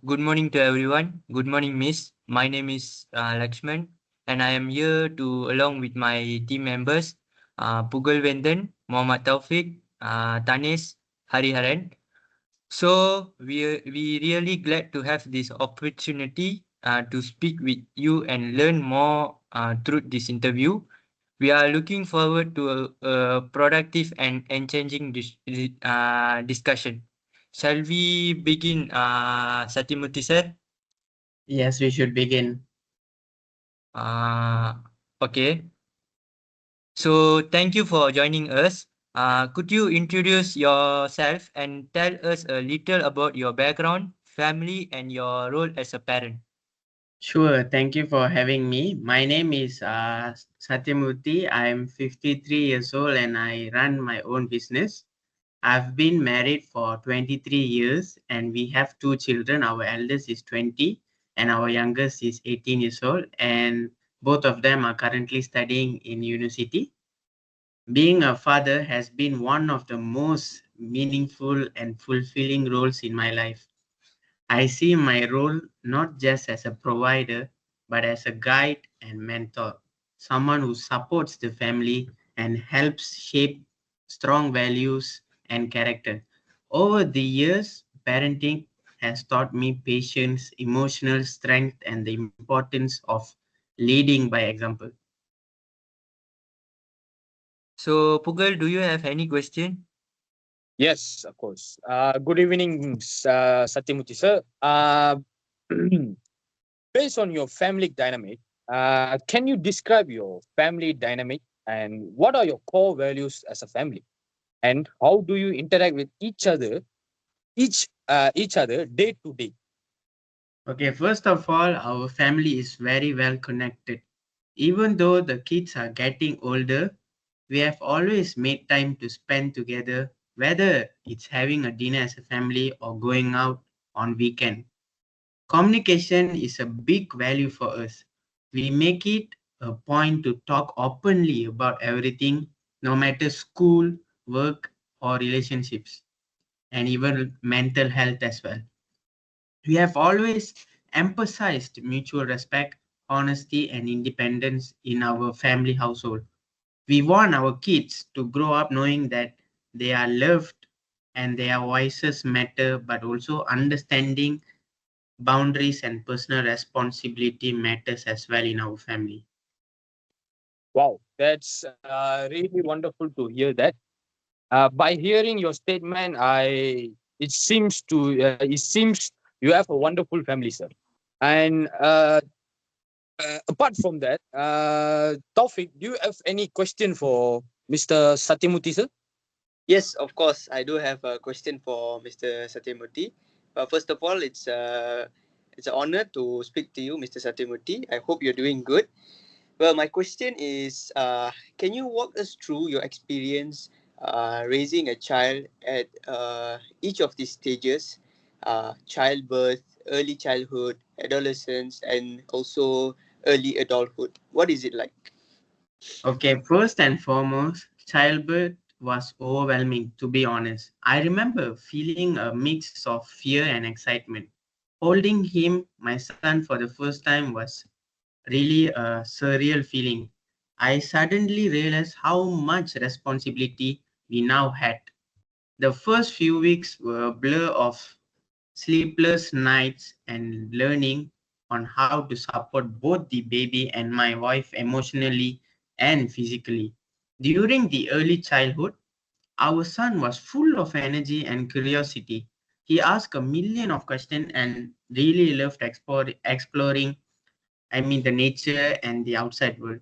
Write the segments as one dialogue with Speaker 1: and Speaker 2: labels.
Speaker 1: Good morning to everyone. Good morning, Miss. My name is Lakshman, and I am here to, along with my team members, Pugal Vendan, Muhammad Taufik, Tanis, Hariharan. So we really glad to have this opportunity to speak with you and learn more through this interview. We are looking forward to a productive and changing discussion. Shall we begin, Satimurti sir?
Speaker 2: Yes, we should begin.
Speaker 1: Uh, okay. So thank you for joining us. Could you introduce yourself and tell us a little about your background, family, and your role as a parent?
Speaker 2: Sure, thank you for having me. My name is Satyamurthy. I am 53 years old and I run my own business. I've been married for 23 years and we have two children. Our eldest is 20 and our youngest is 18 years old, and both of them are currently studying in university. Being a father has been one of the most meaningful and fulfilling roles in my life. I see my role not just as a provider, but as a guide and mentor, someone who supports the family and helps shape strong values and character. Over the years, parenting has taught me patience, emotional strength, and the importance of leading by example.
Speaker 1: So Pugal, do you have any question?
Speaker 3: Yes, of course. Good evening, Satyamuthi sir. Based on your family dynamic, can you describe your family dynamic and what are your core values as a family? And how do you interact with each other day to day?
Speaker 2: Okay, first of all, our family is very well connected. Even though the kids are getting older, we have always made time to spend together, whether it's having a dinner as a family or going out on weekend. Communication is a big value for us. We make it a point to talk openly about everything, no matter school, work, or relationships, and even mental health as well. We have always emphasized mutual respect, honesty, and independence in our family household. We want our kids to grow up knowing that they are loved and their voices matter, but also understanding boundaries and personal responsibility matters as well in our family.
Speaker 3: Wow, that's really wonderful to hear that. By hearing your statement, it seems you have a wonderful family, sir. And apart from that, Taufik, do you have any question for Mr. Satyamuthi, sir?
Speaker 4: Yes, of course. I do have a question for Mr. Satyamurthy. But first of all, it's an honor to speak to you, Mr. Satyamurthy. I hope you're doing good. Well, my question is, can you walk us through your experience raising a child at each of these stages, childbirth, early childhood, adolescence, and also early adulthood? What is it like?
Speaker 2: Okay, first and foremost, childbirth was overwhelming, to be honest. I remember feeling a mix of fear and excitement. Holding him, my son, for the first time was really a surreal feeling. I suddenly realized how much responsibility we now had. The first few weeks were a blur of sleepless nights and learning on how to support both the baby and my wife emotionally and physically. During the early childhood, our son was full of energy and curiosity. He asked a million of questions and really loved exploring, the nature and the outside world.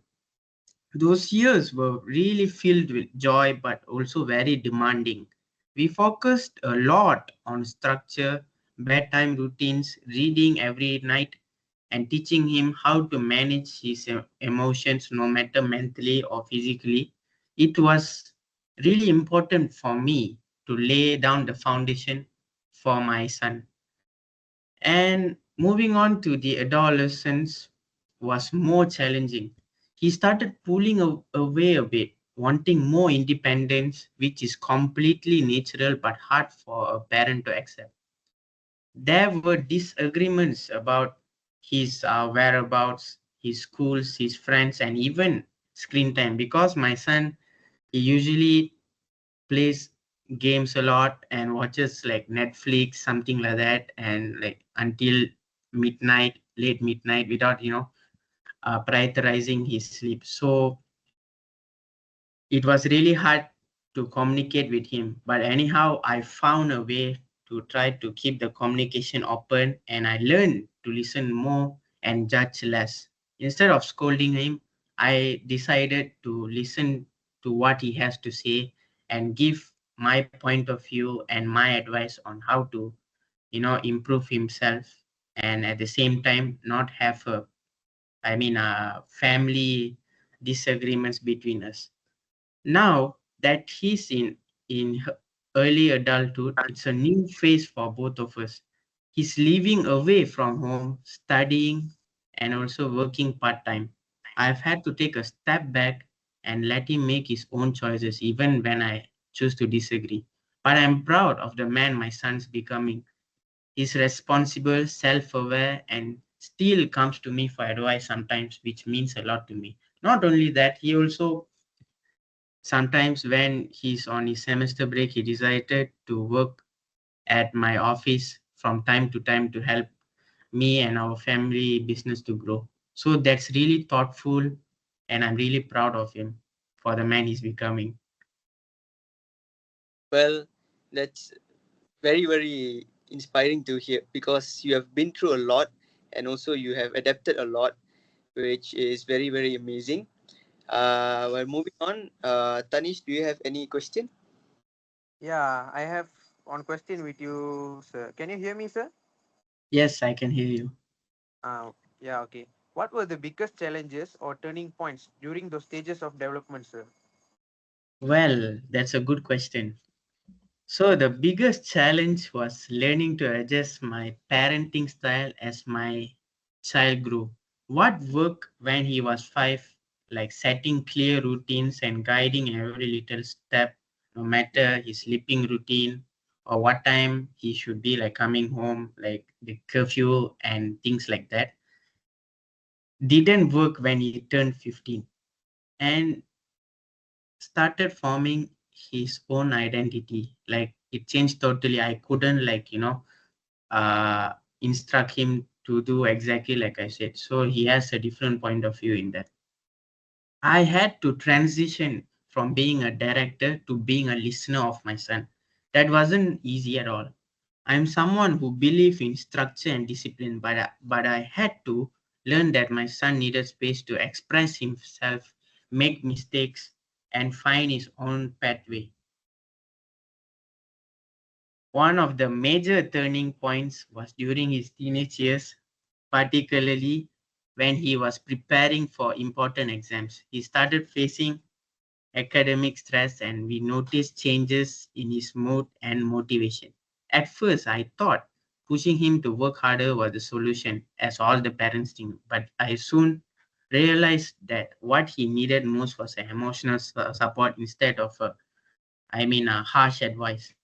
Speaker 2: Those years were really filled with joy but also very demanding. We focused a lot on structure, bedtime routines, reading every night, and teaching him how to manage his emotions, no matter mentally or physically. It was really important for me to lay down the foundation for my son. And moving on to the adolescence was more challenging. He started pulling away a bit, wanting more independence, which is completely natural but hard for a parent to accept. There were disagreements about his whereabouts, his schools, his friends, and even screen time, because my son, he usually plays games a lot and watches like Netflix, something like that, and like until midnight, late midnight, without prioritizing his sleep. So it was really hard to communicate with him. But anyhow, I found a way to try to keep the communication open, and I learned to listen more and judge less. Instead of scolding him, I decided to listen to what he has to say and give my point of view and my advice on how to, improve himself, and at the same time not have family disagreements between us. Now that he's in early adulthood, it's a new phase for both of us. He's living away from home, studying, and also working part-time. I've had to take a step back and let him make his own choices, even when I choose to disagree. But I'm proud of the man my son's becoming. He's responsible, self-aware, and still comes to me for advice sometimes, which means a lot to me. Not only that, he also sometimes, when he's on his semester break, he decided to work at my office from time to time to help me and our family business to grow. So that's really thoughtful, and I'm really proud of him for the man he's becoming.
Speaker 4: Well, that's very, very inspiring to hear because you have been through a lot and also you have adapted a lot, which is very, very amazing. Well, moving on, Tanish, do you have any question?
Speaker 5: Yeah, I have one question with you, sir. Can you hear me, sir?
Speaker 2: Yes, I can hear you.
Speaker 5: Yeah, okay. What were the biggest challenges or turning points during those stages of development, sir?
Speaker 2: Well, that's a good question. So the biggest challenge was learning to adjust my parenting style as my child grew. What worked when he was 5, like setting clear routines and guiding every little step, no matter his sleeping routine or what time he should be like coming home, like the curfew and things like that, didn't work when he turned 15 and started forming his own identity. Like it changed totally. I couldn't uh, instruct him to do exactly like I said. So he has a different point of view in that. I had to transition from being a director to being a listener of my son. That wasn't easy at all. I'm someone who believes in structure and discipline, but I had to learn that my son needed space to express himself, make mistakes, and find his own pathway. One of the major turning points was during his teenage years, particularly when he was preparing for important exams. He started facing academic stress, and we noticed changes in his mood and motivation. At first, I thought pushing him to work harder was the solution, as all the parents think, but I soon realized that what he needed most was emotional support instead of a harsh advice.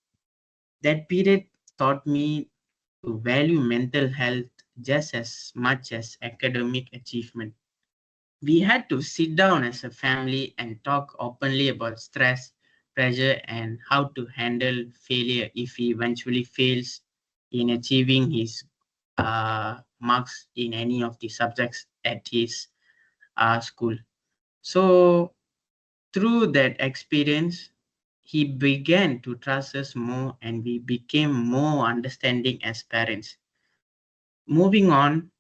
Speaker 2: That period taught me to value mental health just as much as academic achievement. We had to sit down as a family and talk openly about stress, pressure, and how to handle failure if he eventually fails in achieving his marks in any of the subjects at his school. So, through that experience, he began to trust us more and we became more understanding as parents. Moving on,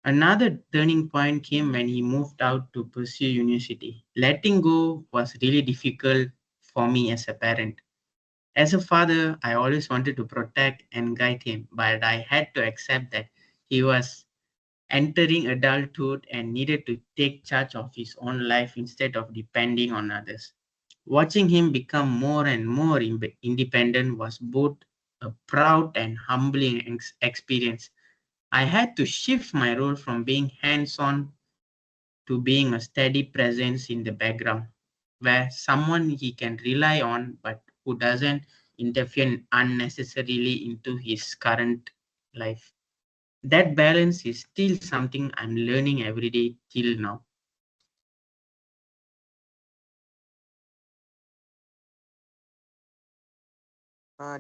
Speaker 2: another turning point came when he moved out to pursue university. Letting go was really difficult for me as a parent. As a father, I always wanted to protect and guide him, but I had to accept that he was entering adulthood and needed to take charge of his own life instead of depending on others. Watching him become more and more independent was both a proud and humbling experience. I had to shift my role from being hands on to being a steady presence in the background, where someone he can rely on but who doesn't interfere unnecessarily into his current life. That balance is still something I'm learning every day till now.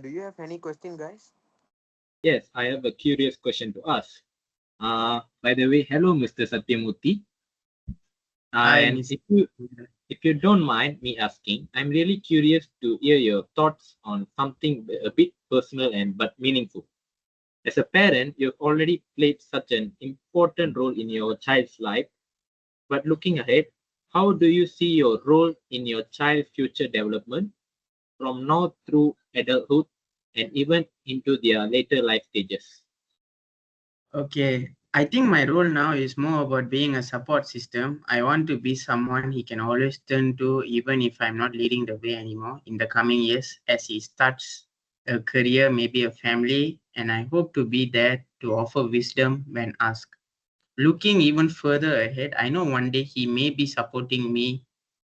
Speaker 5: Do you have any question, guys?
Speaker 6: Yes, I have a curious question to ask. By the way, hello, Mr. Satyamurthy.
Speaker 2: Hi,
Speaker 6: And
Speaker 2: Miss.
Speaker 6: if you don't mind me asking, I'm really curious to hear your thoughts on something a bit personal and but meaningful. As a parent, you've already played such an important role in your child's life. But looking ahead, how do you see your role in your child's future development from now through adulthood and even into their later life stages?
Speaker 2: Okay, I think my role now is more about being a support system. I want to be someone he can always turn to, even if I'm not leading the way anymore in the coming years as he starts a career, maybe a family, and I hope to be there to offer wisdom when asked. Looking even further ahead, I know one day he may be supporting me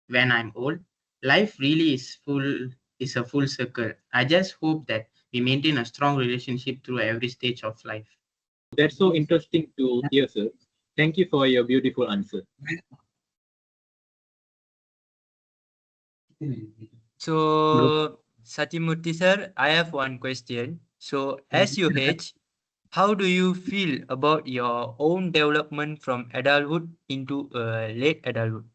Speaker 2: when I'm old. Life really is a full circle. I just hope that we maintain a strong relationship through every stage of life.
Speaker 6: That's so interesting to hear, sir. Thank you for your beautiful answer.
Speaker 1: So, Satimurthy sir, I have one question. So, as you age, how do you feel about your own development from adulthood into late adulthood?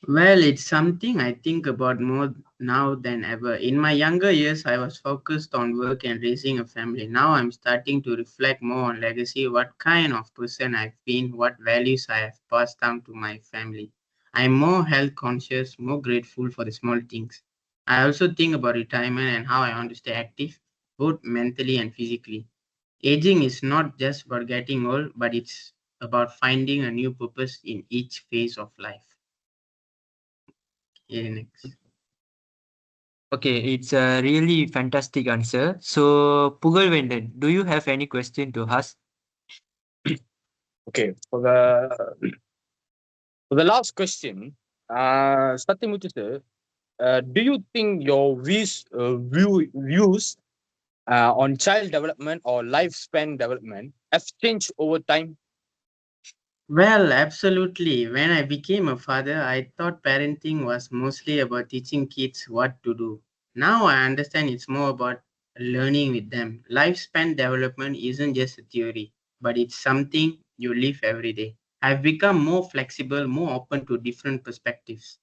Speaker 2: Well, it's something I think about more now than ever. In my younger years, I was focused on work and raising a family. Now I'm starting to reflect more on legacy, what kind of person I've been, what values I have passed down to my family. I'm more health conscious, more grateful for the small things. I also think about retirement and how I want to stay active, both mentally and physically. Aging is not just about getting old, but it's about finding a new purpose in each phase of life. Yeah, next.
Speaker 1: Okay, it's a really fantastic answer. So, Pugalvendan, do you have any question to ask?
Speaker 3: Okay, for the last question, Satyamurthy sir, do you think your views on child development or lifespan development have changed over time?
Speaker 2: Well, absolutely. When I became a father, I thought parenting was mostly about teaching kids what to do. Now I understand it's more about learning with them. Lifespan development isn't just a theory, but it's something you live every day. I've become more flexible, more open to different perspectives.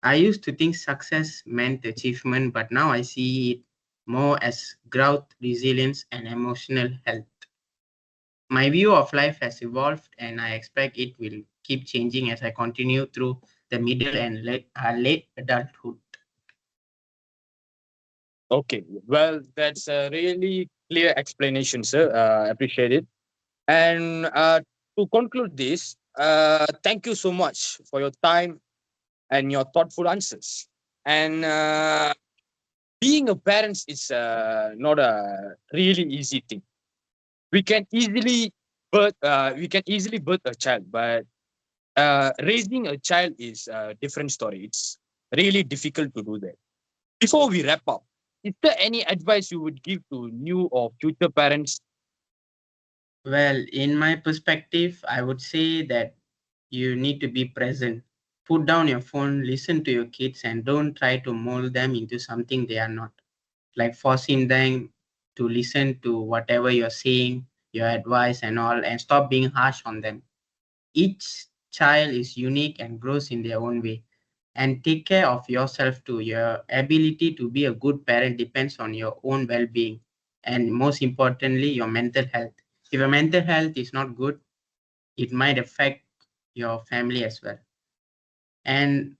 Speaker 2: I used to think success meant achievement, but now I see it more as growth, resilience, and emotional health. My view of life has evolved, and I expect it will keep changing as I continue through the middle and late adulthood.
Speaker 3: Okay, well, that's a really clear explanation, sir. Appreciate it. And to conclude this, thank you so much for your time and your thoughtful answers. And being a parent is not a really easy thing. We can easily birth a child, but raising a child is a different story. It's really difficult to do that. Before we wrap up, is there any advice you would give to new or future parents?
Speaker 2: Well, in my perspective, I would say that you need to be present. Put down your phone, listen to your kids, and don't try to mold them into something they are not. Like forcing them to listen to whatever you're saying, your advice, and all, and stop being harsh on them. Each child is unique and grows in their own way. And take care of yourself too. Your ability to be a good parent depends on your own well being and, most importantly, your mental health. If your mental health is not good, it might affect your family as well. And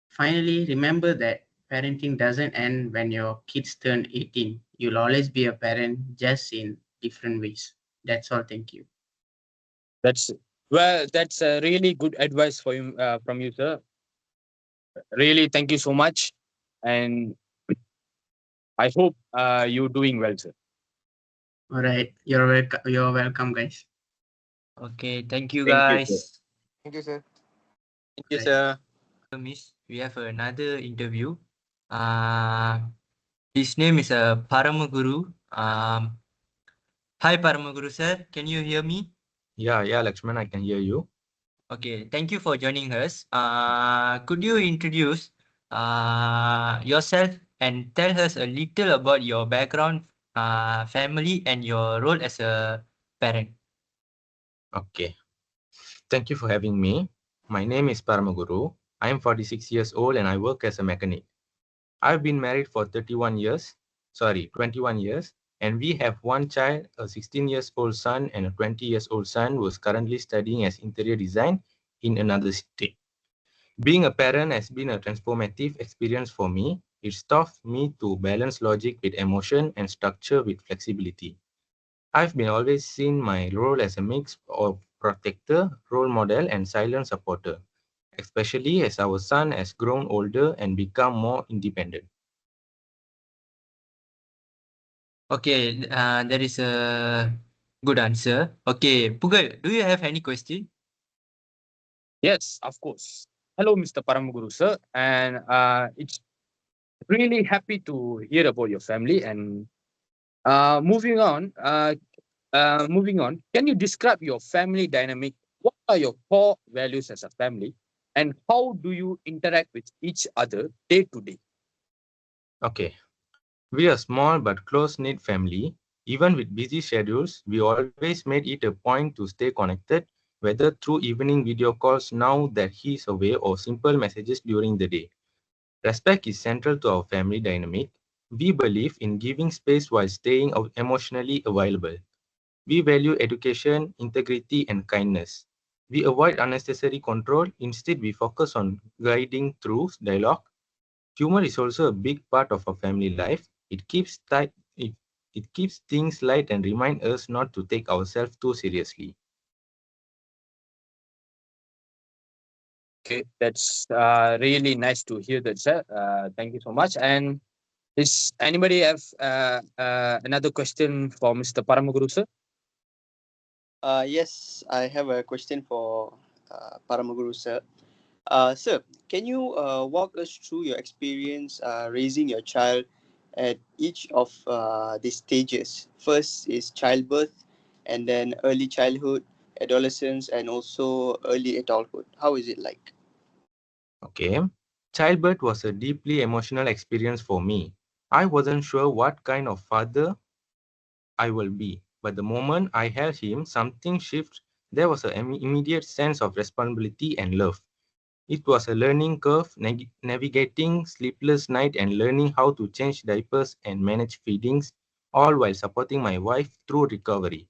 Speaker 2: finally, remember that parenting doesn't end when your kids turn 18. You'll always be a parent, just in different ways. That's all. Thank you.
Speaker 3: That's a really good advice for you from you, sir. Really, thank you so much, and I hope you're doing well, sir.
Speaker 2: All right. You're welcome, guys.
Speaker 1: Okay, thank you
Speaker 6: Thank you, sir.
Speaker 1: guys.
Speaker 5: Thank you, sir.
Speaker 4: Thank you,
Speaker 2: Right.
Speaker 4: sir.
Speaker 1: Miss, we have another interview. His name is Paramaguru. Hi, Paramaguru sir. Can you hear me?
Speaker 6: Yeah, Lakshman, I can hear you.
Speaker 1: Okay, thank you for joining us. Could you introduce yourself and tell us a little about your background, family, and your role as a parent?
Speaker 6: Okay. Thank you for having me. My name is Paramaguru. I am 46 years old and I work as a mechanic. I've been married for 21 years, and we have one child, a 16 years old son and a 20 years old son who is currently studying as interior design in another state. Being a parent has been a transformative experience for me. It's taught me to balance logic with emotion and structure with flexibility. I've been always seen my role as a mix of protector, role model, and silent supporter, especially as our son has grown older and become more independent.
Speaker 1: Okay, that is a good answer. Okay, Pugal, do you have any question?
Speaker 3: Yes, of course. Hello, Mr. Paramaguru, sir. And it's really happy to hear about your family. And moving on, can you describe your family dynamic? What are your core values as a family? And how do you interact with each other day to day?
Speaker 6: Okay, we are a small but close-knit family. Even with busy schedules, we always made it a point to stay connected, whether through evening video calls now that he is away or simple messages during the day. Respect is central to our family dynamic. We believe in giving space while staying emotionally available. We value education, integrity, and kindness. We avoid unnecessary control. Instead, we focus on guiding through dialogue. Humor is also a big part of our family life. It keeps things light and reminds us not to take ourselves too seriously.
Speaker 3: Okay, that's really nice to hear that, sir. Thank you so much. And is anybody have another question for Mr. Paramaguru, sir?
Speaker 4: Yes, I have a question for Paramaguru sir. Sir, can you walk us through your experience raising your child at each of these stages? First is childbirth, and then early childhood, adolescence, and also early adulthood. How is it like?
Speaker 6: Okay. Childbirth was a deeply emotional experience for me. I wasn't sure what kind of father I will be, but the moment I held him, something shifted. There was an immediate sense of responsibility and love. It was a learning curve, navigating sleepless nights and learning how to change diapers and manage feedings, all while supporting my wife through recovery.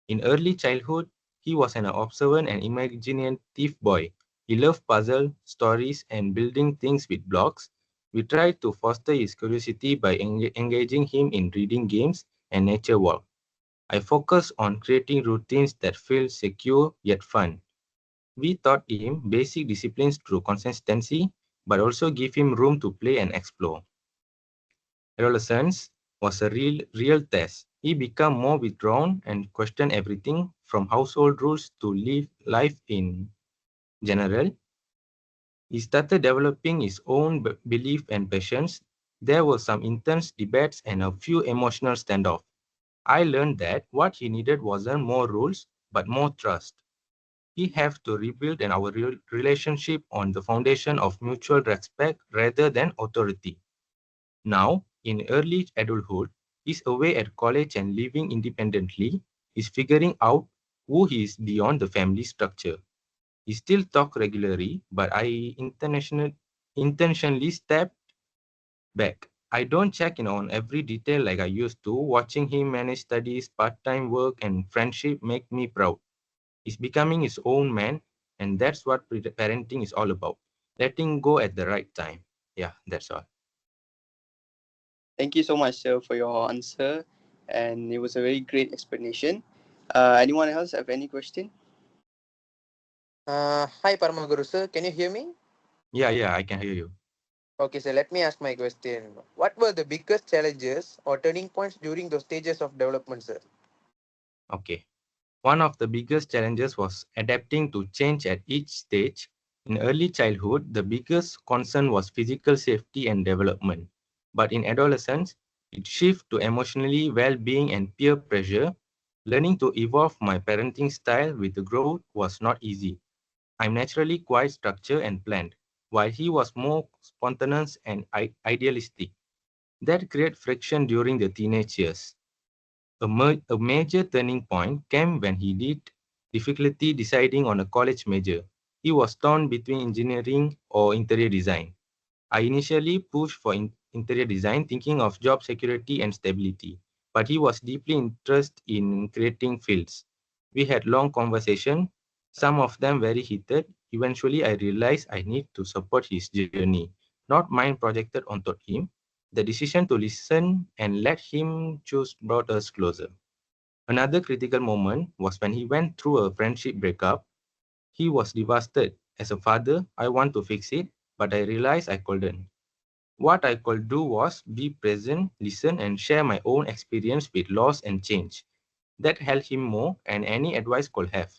Speaker 6: In early childhood, he was an observant and imaginative boy. He loved puzzles, stories, and building things with blocks. We tried to foster his curiosity by engaging him in reading games and nature walk. I focused on creating routines that feel secure yet fun. We taught him basic disciplines through consistency, but also give him room to play and explore. Adolescence was a real test. He became more withdrawn and questioned everything from household rules to live life in general. He started developing his own belief and passions. There were some intense debates and a few emotional standoffs. I learned that what he needed wasn't more rules, but more trust. We have to rebuild our relationship on the foundation of mutual respect rather than authority. Now, in early adulthood, he's away at college and living independently. He's figuring out who he is beyond the family structure. We still talk regularly, but I intentionally step back. I don't check in on every detail like I used to. Watching him manage studies, part-time work, and friendship make me proud. He's becoming his own man, and that's what parenting is all about. Letting go at the right time. Yeah, that's all.
Speaker 4: Thank you so much, sir, for your answer, and it was a very great explanation. Anyone else have any question?
Speaker 5: Hi, Paramaguru sir. Can you hear me?
Speaker 6: Yeah, I can hear you.
Speaker 5: Okay, so let me ask my question. What were the biggest challenges or turning points during those stages of development, sir?
Speaker 6: Okay. One of the biggest challenges was adapting to change at each stage. In early childhood, the biggest concern was physical safety and development. But in adolescence, it shifted to emotionally well-being and peer pressure.
Speaker 7: Learning to evolve my parenting style with the growth was not easy. I'm naturally quite structured and planned, while he was more spontaneous and idealistic. That created friction during the teenage years. A major turning point came when he did difficulty deciding on a college major. He was torn between engineering or interior design. I initially pushed for interior design, thinking of job security and stability, but he was deeply interested in creating fields. We had long conversations, some of them very heated. Eventually, I realized I need to support his journey, not mine projected onto him. The decision to listen and let him choose brought us closer. Another critical moment was when he went through a friendship breakup. He was devastated. As a father, I want to fix it, but I realized I couldn't. What I could do was be present, listen, and share my own experience with loss and change. That helped him more than any advice could have.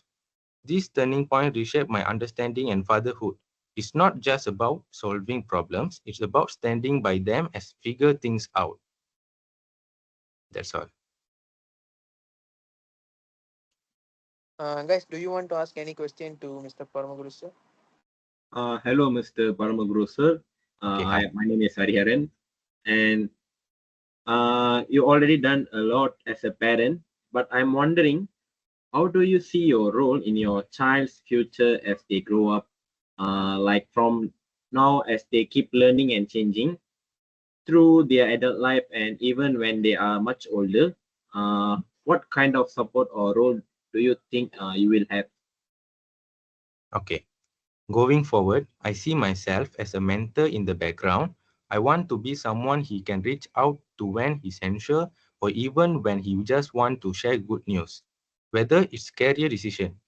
Speaker 7: This turning point reshaped my understanding and fatherhood. It's not just about solving problems, it's about standing by them as figure things out. That's all.
Speaker 5: Guys, do you want to ask any question to Mr. Paramaguru sir?
Speaker 6: Hello, Mr. Paramaguru sir.
Speaker 7: Okay, hi.
Speaker 6: My name is Hariharan, and you already done a lot as a parent, but I'm wondering, how do you see your role in your child's future as they grow up? Like from now as they keep learning and changing through their adult life and even when they are much older, what kind of support or role do you think you will have?
Speaker 7: Okay. Going forward, I see myself as a mentor in the background. I want to be someone he can reach out to when he's unsure or even when he just wants to share good news. Whether it's career decision,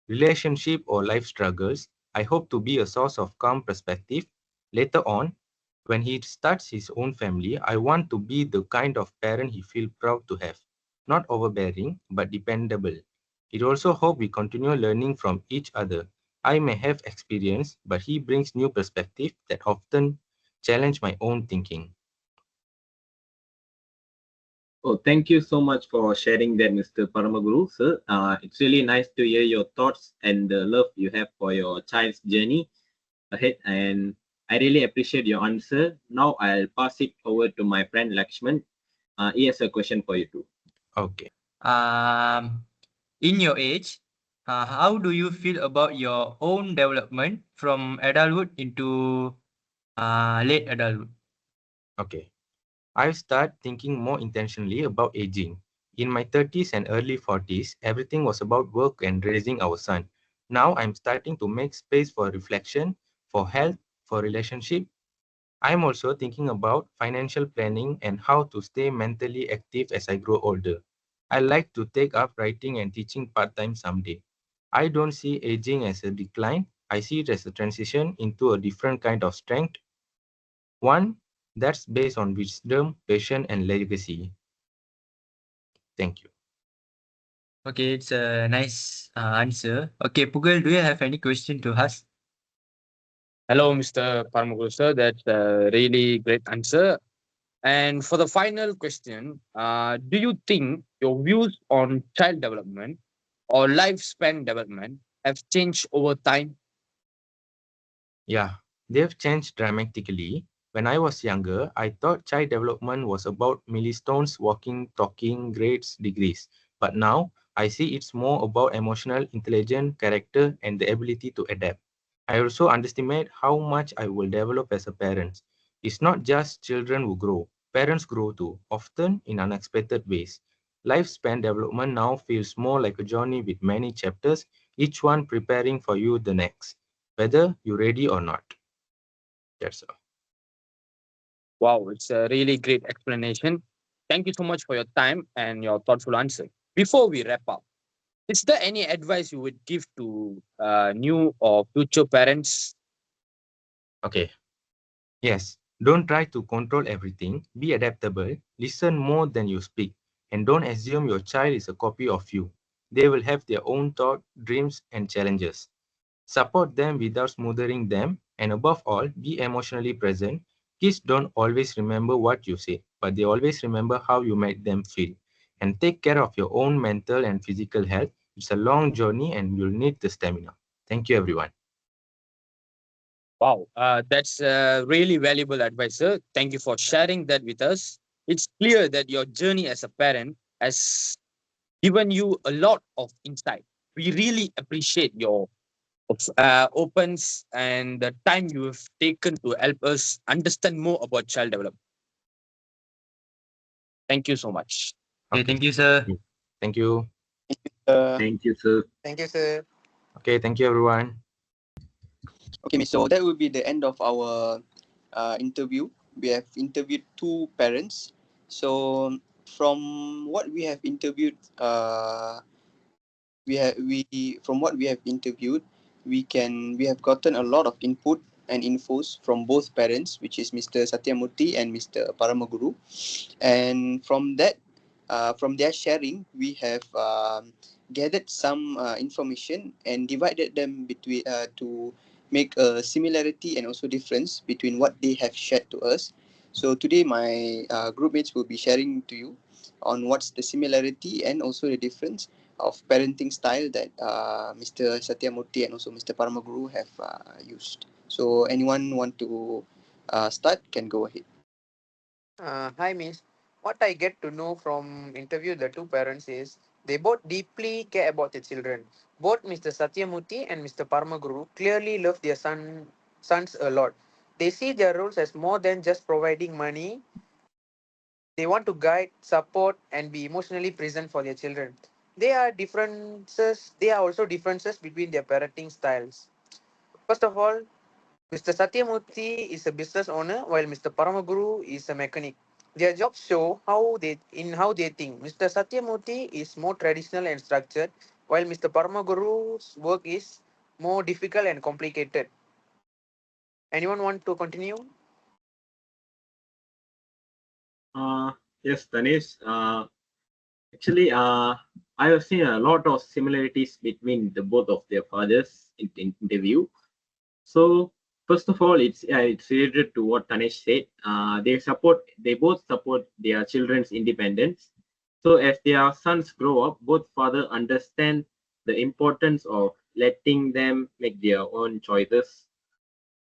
Speaker 7: relationship or life struggles, I hope to be a source of calm perspective. Later on, when he starts his own family, I want to be the kind of parent he feels proud to have. Not overbearing, but dependable. It also hope we continue learning from each other. I may have experience, but he brings new perspective that often challenge my own thinking.
Speaker 6: Oh, thank you so much for sharing that, Mr. Paramaguru, sir. It's really nice to hear your thoughts and the love you have for your child's journey ahead, and I really appreciate your answer. Now I'll pass it over to my friend Lakshman. He has a question for you too.
Speaker 7: Okay.
Speaker 1: In your age, how do you feel about your own development from adulthood into late adulthood?
Speaker 7: Okay. I've started thinking more intentionally about aging. In my 30s and early 40s, everything was about work and raising our son. Now I'm starting to make space for reflection, for health, for relationship. I'm also thinking about financial planning and how to stay mentally active as I grow older. I like to take up writing and teaching part-time someday. I don't see aging as a decline. I see it as a transition into a different kind of strength, one that's based on wisdom, patience, and legacy. Thank you.
Speaker 1: Okay, it's a nice answer. Okay, Pugal, do you have any question to ask?
Speaker 3: Hello, Mr. Paramaguru sir. That's a really great answer. And for the final question, do you think your views on child development or lifespan development have changed over time?
Speaker 7: Yeah, they've changed dramatically. When I was younger, I thought child development was about milestones, walking, talking, grades, degrees. But now, I see it's more about emotional intelligence, character, and the ability to adapt. I also underestimate how much I will develop as a parent. It's not just children who grow, parents grow too, often in unexpected ways. Lifespan development now feels more like a journey with many chapters, each one preparing for you the next, whether you're ready or not. That's all.
Speaker 3: Wow, it's a really great explanation. Thank you so much for your time and your thoughtful answer. Before we wrap up, is there any advice you would give to new or future parents?
Speaker 7: Okay. Yes. Don't try to control everything. Be adaptable. Listen more than you speak. And don't assume your child is a copy of you. They will have their own thoughts, dreams, and challenges. Support them without smoothing them. And above all, be emotionally present. Kids don't always remember what you say, but they always remember how you made them feel. and take care of your own mental and physical health. It's a long journey and you'll need the stamina. Thank you, everyone.
Speaker 3: Wow, that's really valuable advice, sir. Thank you for sharing that with us. It's clear that your journey as a parent has given you a lot of insight. We really appreciate your opens and the time you have taken to help us understand more about child development. Thank you so much.
Speaker 1: Okay, thank you, sir.
Speaker 7: Thank you.
Speaker 6: Thank you, sir.
Speaker 5: Thank you, sir.
Speaker 7: Okay, thank you, everyone.
Speaker 4: Okay, Miss. So that will be the end of our interview. We have interviewed two parents. So from what we have interviewed, from what we have interviewed, we have gotten a lot of input and infos from both parents, which is Mr. Satyamurthy and Mr. Paramaguru, and from that, from their sharing, we have gathered some information and divided them between to make a similarity and also difference between what they have shared to us. So today, my group mates will be sharing to you on what's the similarity and also the difference of parenting style that Mr. Satyamurthy and also Mr. Paramaguru have used. So anyone want to start can go ahead.
Speaker 5: Hi, Miss. What I get to know from interview the two parents is they both deeply care about their children. Both Mr. Satyamurthy and Mr. Paramaguru clearly love their sons a lot. They see their roles as more than just providing money. They want to guide, support, and be emotionally present for their children. There are differences. There are also differences between their parenting styles. First of all, Mr. Satyamurthy is a business owner while Mr. Paramaguru is a mechanic. Their jobs show how they think. Mr. Satyamurthy is more traditional and structured, while Mr. Paramaguru's work is more difficult and complicated. Anyone want to continue?
Speaker 6: Yes, Tanis. Actually, I have seen a lot of similarities between the both of their fathers in interview. So first of all, it's related to what Tanesh said. They both support their children's independence. So as their sons grow up, both father understand the importance of letting them make their own choices.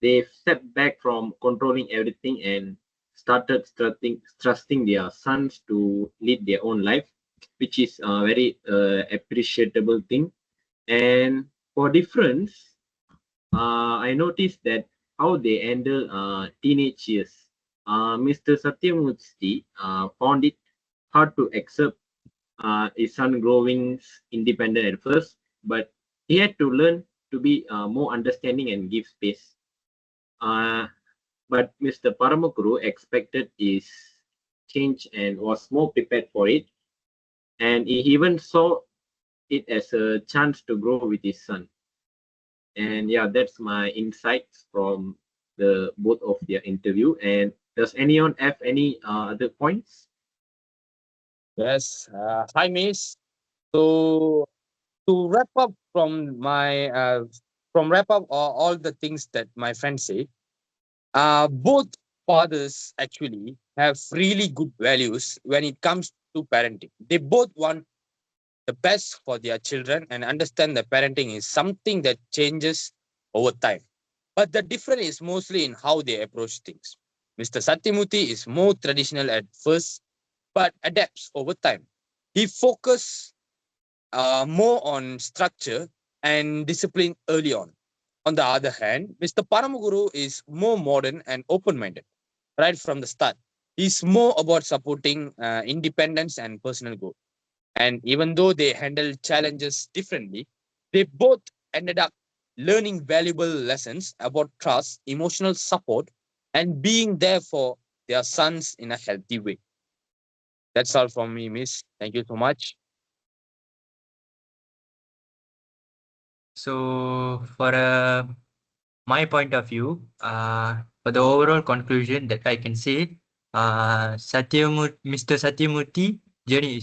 Speaker 6: They stepped back from controlling everything and started trusting their sons to lead their own life, which is a very appreciable thing. And for difference, I noticed that how they handle teenage years. Mr. Satyamurthy found it hard to accept his son growing independent at first, but he had to learn to be more understanding and give space. But Mr. Paramaguru expected his change and was more prepared for it, and he even saw it as a chance to grow with his son. And yeah, that's my insights from the both of their interview. And does anyone have any other points?
Speaker 3: Yes. Hi, Miss. So to wrap up all the things that my friend said, both fathers actually have really good values when it comes to parenting. They both want the best for their children and understand that parenting is something that changes over time. But the difference is mostly in how they approach things. Mr. Satyamurthy is more traditional at first, but adapts over time. He focuses more on structure and discipline early on. On the other hand, Mr. Paramaguru is more modern and open minded right from the start. He's more about supporting independence and personal growth. And even though they handle challenges differently, they both ended up learning valuable lessons about trust, emotional support, and being there for their sons in a healthy way. That's all from me, Miss. Thank you so much.
Speaker 1: So for my point of view, for the overall conclusion that I can say, Mr. Satyamurthy journey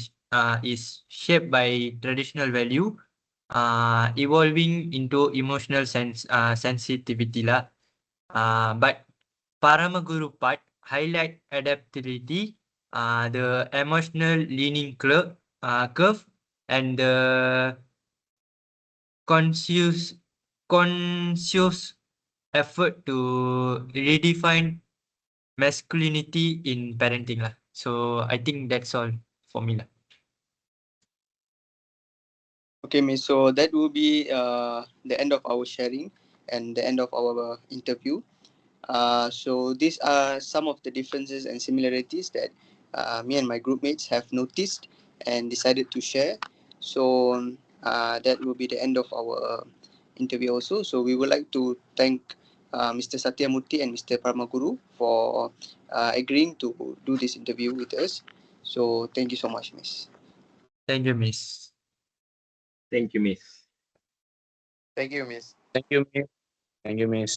Speaker 1: is shaped by traditional value, evolving into emotional sensitivity lah. But Paramaguru part highlight adaptability, the emotional leaning curve and the conscious conscious effort to redefine masculinity in parenting lah. So I think that's all for me lah.
Speaker 4: Okay, Miss. So that will be the end of our sharing and the end of our interview. So these are some of the differences and similarities that me and my group mates have noticed and decided to share. So that will be the end of our interview also. So we would like to thank Mr. Satyamurthy and Mr. Paramaguru for agreeing to do this interview with us. So thank you so much, Miss.
Speaker 1: Thank you, Miss.
Speaker 6: Thank you, Miss.
Speaker 5: Thank you, Miss.
Speaker 3: Thank you, Miss. Thank you, Miss.